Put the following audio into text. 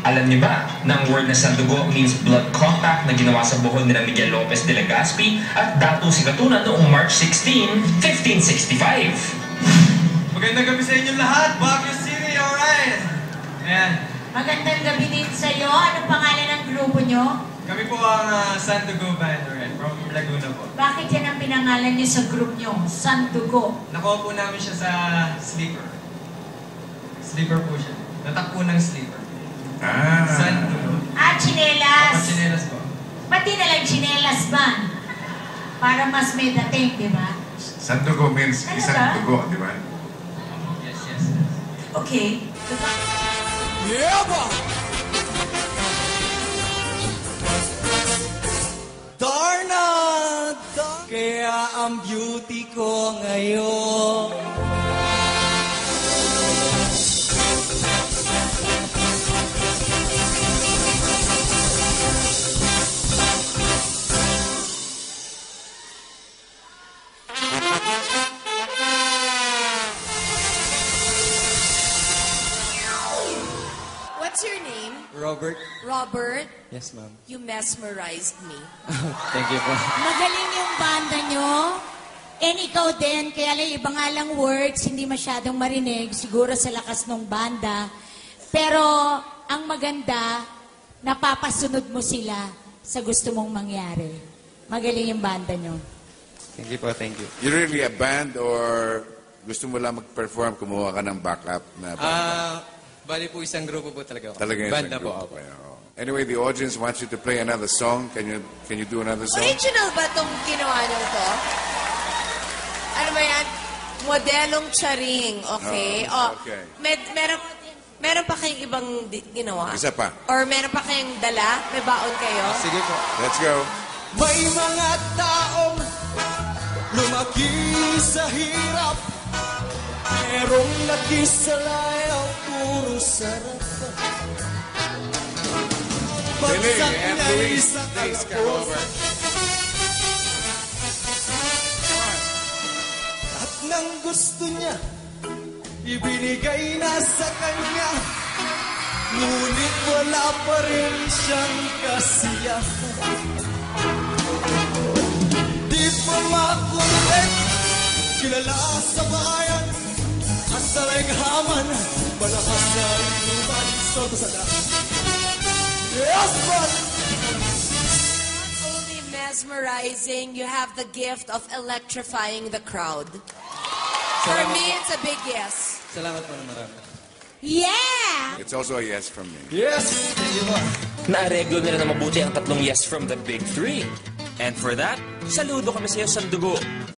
Alam niyo ba na ang word na sandugo means blood compact na ginawa sa buhol ni Miguel Lopez de Legazpi at Datu Sikatunan noong March 16, 1565? Magandang gabi sa inyong lahat, Baguio City, alright? Ayan. Magandang gabi din sa'yo. Anong pangalan ng grupo nyo? Kami po ang Sandugo Band, alright, from Laguna po. Bakit yan ang pinangalan nyo sa group nyo? Sandugo. Nakuha po namin siya sa sleeper. Sleeper po siya. Natakpo ng sleeper. Sandugo. Chinelas. Chinelas po. Pati na lang chinelas ban. Para mas may dating, di ba? Sandugo means Ano isang ba? dugo, di ba? Yes, yes. Okay. Yeah, ba? Darna! Kaya ang beauty ko ngayon What's your name? Robert? Robert? Yes, ma'am. You mesmerized me. Thank you po. Magaling yung banda nyo. And ikaw din, kaya lang iba nga lang words, hindi masyadong marinig, siguro sa lakas ng banda. Pero ang maganda, napapasunod mo sila sa gusto mong mangyari. Magaling yung banda nyo. Thank you po, thank you. You really a band or gusto mo lang mag-perform, kumuha ka ng backup na banda? Bali po isang grupo po talaga ako. Talaga yung Banda isang po grupo ako. kayo. Anyway, the audience wants you to play another song. Can you do another song? Original ba itong ginawa niyo to? Ano ba yan? Modelong charing, okay? Okay. Meron pa kayong ibang ginawa? Isa pa. Or meron pa kayong dala? May baon kayo? Sige po. Let's go. May mga taong lumaki sa hirap, merong nakisalayang puro sarap. Billy, Bagsak and niya Luis, isang please come kalabos. over. At nang gusto niya, ibinigay na sa kanya, ngunit wala pa rin siyang kasiyahan. Di pa makulit, kilala sa bayan, at sa leghaman, malakas na inuman, soto sa daan. Yes, man! Not only mesmerizing, you have the gift of electrifying the crowd. For me, it's a big yes. Salamat po na marami. Yeah! It's also a yes from me. Yes! Thank you po. Naareglo nila na mabuti ang tatlong yes from the big three. And for that, saludo kami sa iyo, Sandugo.